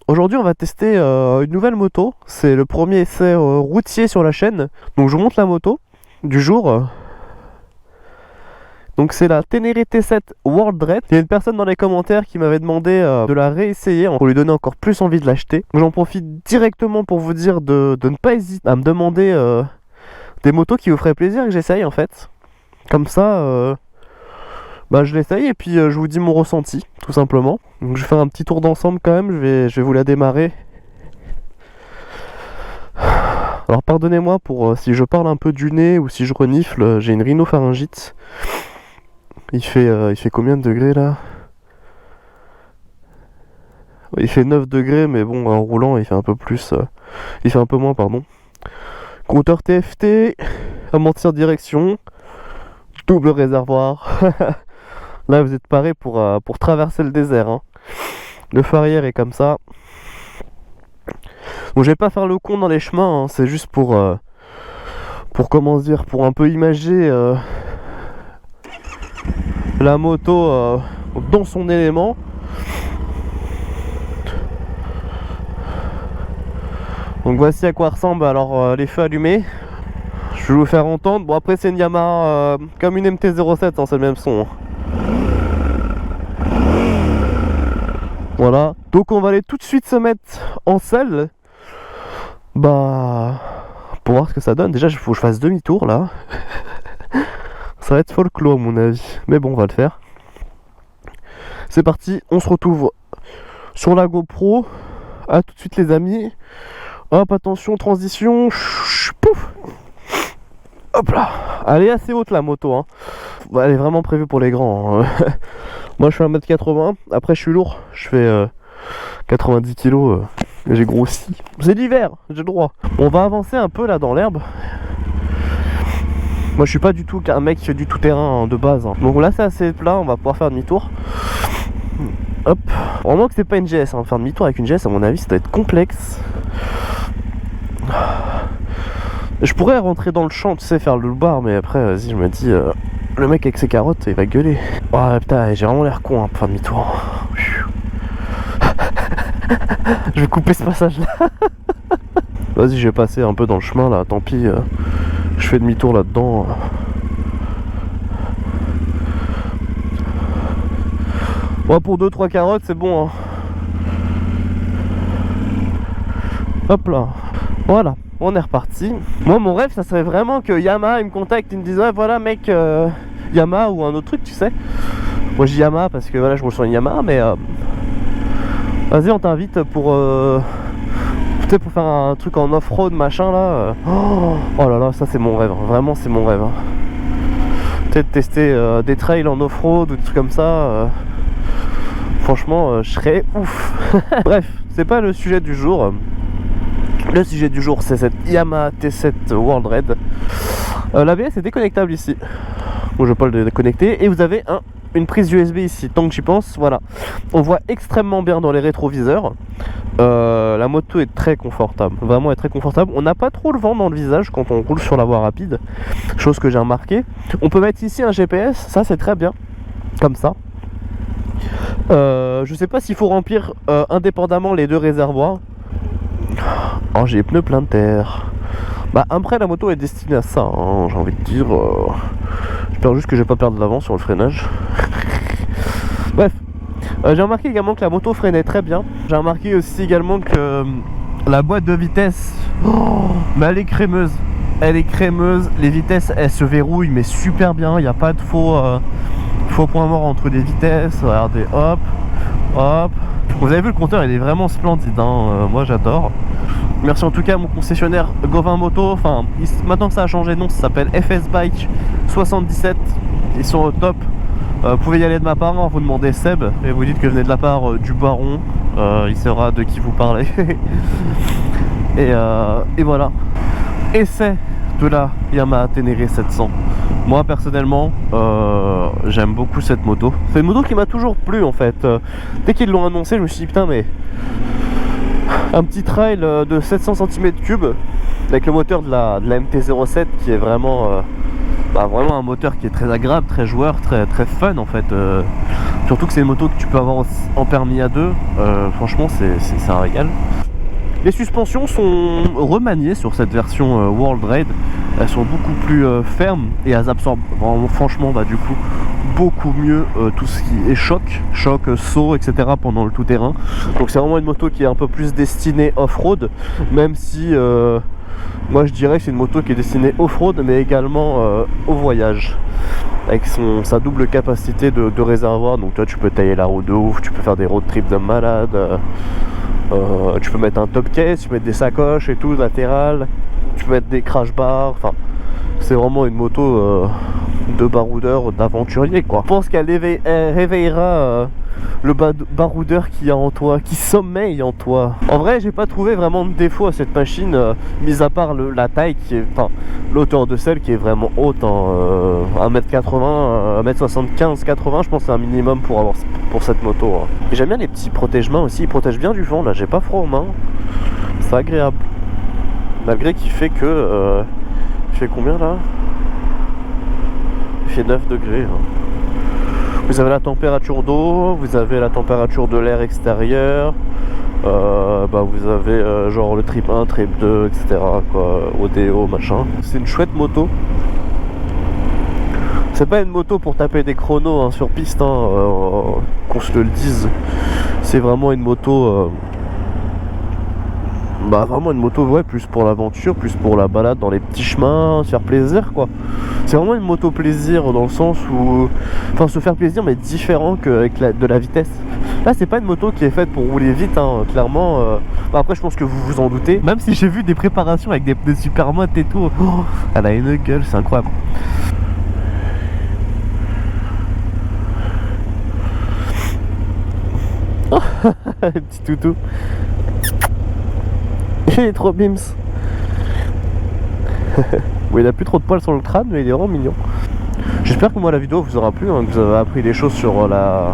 Aujourd'hui on va tester une nouvelle moto. C'est le premier essai routier sur la chaîne. Donc je vous montre la moto du jour. Donc c'est la Ténéré T7 World Red. Il y a une personne dans les commentaires qui m'avait demandé de la réessayer pour lui donner encore plus envie de l'acheter. J'en profite directement pour vous dire de ne pas hésiter à me demander des motos qui vous feraient plaisir que j'essaye en fait. Comme ça je l'essaye et puis je vous dis mon ressenti tout simplement. Donc je vais faire un petit tour d'ensemble quand même, je vais vous la démarrer. Alors pardonnez-moi pour si je parle un peu du nez ou si je renifle, j'ai une rhinopharyngite. Il fait combien de degrés là? Il fait 9 degrés mais bon en roulant il fait un peu plus, il fait un peu moins pardon. Compteur TFT, amortisseur direction, double réservoir. Là vous êtes paré pour traverser le désert hein. Le phare arrière est comme ça. Bon je vais pas faire le con dans les chemins hein. C'est juste pour comment dire, pour un peu imager la moto dans son élément. Donc voici à quoi ressemble alors les feux allumés. Je vais vous faire entendre. Bon après c'est une Yamaha comme une MT-07 hein, c'est le même son hein. Voilà, donc on va aller tout de suite se mettre en selle. Pour voir ce que ça donne. Déjà il faut que je fasse demi-tour là. Ça va être folklore à mon avis. Mais bon on va le faire. C'est parti, on se retrouve sur la GoPro. A tout de suite les amis. Hop attention transition. Pouf. Hop là. Elle est assez haute la moto hein. Elle est vraiment prévue pour les grands hein. Moi je fais 1m80, après je suis lourd, je fais 90 kg, j'ai grossi. C'est l'hiver, j'ai le droit. On va avancer un peu là dans l'herbe. Moi je suis pas du tout un mec qui fait du tout-terrain hein, de base hein. Donc là c'est assez plat, on va pouvoir faire demi-tour. Hop, vraiment que c'est pas une GS, hein. Faire demi-tour avec une GS à mon avis ça doit être complexe. Je pourrais rentrer dans le champ, tu sais, faire le bar, mais après vas-y je me dis... le mec avec ses carottes, il va gueuler. Oh putain, j'ai vraiment l'air con hein, pour faire demi-tour. Je vais couper ce passage là. Vas-y, je vais passer un peu dans le chemin là, tant pis. Je fais demi-tour là-dedans. Bon, pour 2-3 carottes, c'est bon. Hein. Hop là. Voilà, on est reparti. Moi, mon rêve, ça serait vraiment que Yamaha il me contacte, il me dise ouais, voilà, mec, Yamaha ou un autre truc, tu sais. Moi, je dis Yamaha parce que voilà, je roule sur une Yamaha, mais vas-y, on t'invite pour pour faire un truc en off-road, machin là. Oh là là, ça c'est mon rêve, vraiment, c'est mon rêve. Hein. Peut-être tester des trails en off-road ou des trucs comme ça. Franchement, je serais ouf. Bref, c'est pas le sujet du jour. Le sujet du jour c'est cette Yamaha T7 World Red. L'ABS est déconnectable ici. Bon, je vais pas le déconnecter. Et vous avez une prise USB ici. Tant que j'y pense, voilà. On voit extrêmement bien dans les rétroviseurs. La moto est très confortable. Vraiment elle est très confortable. On n'a pas trop le vent dans le visage quand on roule sur la voie rapide. Chose que j'ai remarqué. On peut mettre ici un GPS. Ça c'est très bien. Comme ça. Je sais pas s'il faut remplir indépendamment les deux réservoirs. Oh j'ai les pneus pleins de terre. Après la moto est destinée à ça hein, j'ai envie de dire. J'espère juste que je vais pas perdre de l'avant sur le freinage. Bref, j'ai remarqué également que la moto freinait très bien. J'ai remarqué aussi également que la boîte de vitesse, mais elle est crémeuse. Elle est crémeuse, les vitesses elles se verrouillent mais super bien. Il n'y a pas de faux point mort entre les vitesses. Regardez, hop, hop. Vous avez vu le compteur, il est vraiment splendide hein. Moi j'adore. Merci en tout cas à mon concessionnaire Gauvin Moto. Enfin, maintenant que ça a changé de nom, ça s'appelle FS Bike 77. Ils sont au top. Vous pouvez y aller de ma part, hein, vous demandez Seb et vous dites que vous venez de la part du baron. Il saura de qui vous parlez. et voilà. Essai de la Yamaha Ténéré 700. Moi personnellement j'aime beaucoup cette moto. C'est une moto qui m'a toujours plu en fait. Dès qu'ils l'ont annoncé je me suis dit putain mais un petit trail de 700 cm3 avec le moteur de la MT-07 qui est vraiment bah, vraiment un moteur qui est très agréable, très joueur, très fun en fait. Surtout que c'est une moto que tu peux avoir en permis A2. Franchement, c'est un régal. Les suspensions sont remaniées sur cette version World Raid. Elles sont beaucoup plus fermes et elles absorbent vraiment, franchement, bah, du coup, beaucoup mieux tout ce qui est choc, saut, etc. pendant le tout-terrain. Donc c'est vraiment une moto qui est un peu plus destinée off-road, même si moi je dirais que c'est une moto qui est destinée off-road, mais également au voyage. Avec sa double capacité de réservoir. Donc toi tu peux tailler la roue de ouf, tu peux faire des road trips de malade. Tu peux mettre un top case, tu peux mettre des sacoches et tout, latérales, tu peux mettre des crash bars, enfin c'est vraiment une moto de baroudeur, d'aventurier quoi. Je pense qu'elle réveillera le baroudeur qui est en toi, qui sommeille en toi. En vrai j'ai pas trouvé vraiment de défaut à cette machine, mis à part la taille qui est, enfin l'auteur de selle qui est vraiment haute, hein, 1m80, 1m75, 80 je pense que c'est un minimum pour cette moto. Hein. Et j'aime bien les petits protège-mains aussi, ils protègent bien du vent là, j'ai pas froid aux mains, c'est agréable. Malgré qu'il fait que... il fait combien là? Il fait 9 degrés. Hein. Vous avez la température d'eau, vous avez la température de l'air extérieur, bah vous avez genre le trip 1, trip 2, etc. quoi, ODO, machin. C'est une chouette moto. C'est pas une moto pour taper des chronos hein, sur piste, hein, qu'on se le dise. C'est vraiment une moto... bah vraiment une moto, ouais, plus pour l'aventure, plus pour la balade dans les petits chemins, se faire plaisir quoi. C'est vraiment une moto plaisir dans le sens où... Enfin se faire plaisir mais différent qu'avec de la vitesse. Là c'est pas une moto qui est faite pour rouler vite, hein, clairement. Bah, après je pense que vous vous en doutez. Même si j'ai vu des préparations avec des super modes et tout. Oh, elle a une gueule, c'est incroyable. Oh, petit toutou. Il est trop bims. Bon, il a plus trop de poils sur le crâne, mais il est vraiment mignon. J'espère que moi la vidéo vous aura plu, hein, que vous avez appris des choses sur la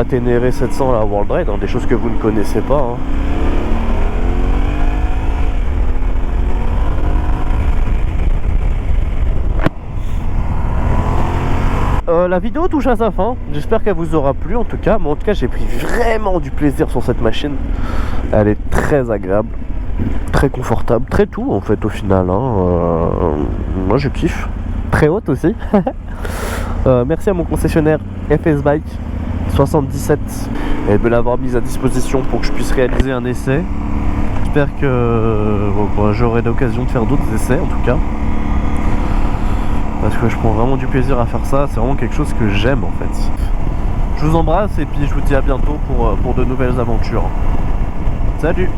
Ténéré 700, la World Raid, hein, des choses que vous ne connaissez pas. Hein. La vidéo touche à sa fin, j'espère qu'elle vous aura plu en tout cas, mais en tout cas j'ai pris vraiment du plaisir sur cette machine. Elle est très agréable, très confortable, très tout en fait au final, hein. Moi je kiffe, très haute aussi. Merci à mon concessionnaire FS Bike 77 et de me l'avoir mise à disposition pour que je puisse réaliser un essai. J'espère que j'aurai l'occasion de faire d'autres essais en tout cas, parce que je prends vraiment du plaisir à faire ça, c'est vraiment quelque chose que j'aime en fait. Je vous embrasse et puis je vous dis à bientôt pour de nouvelles aventures. Salut!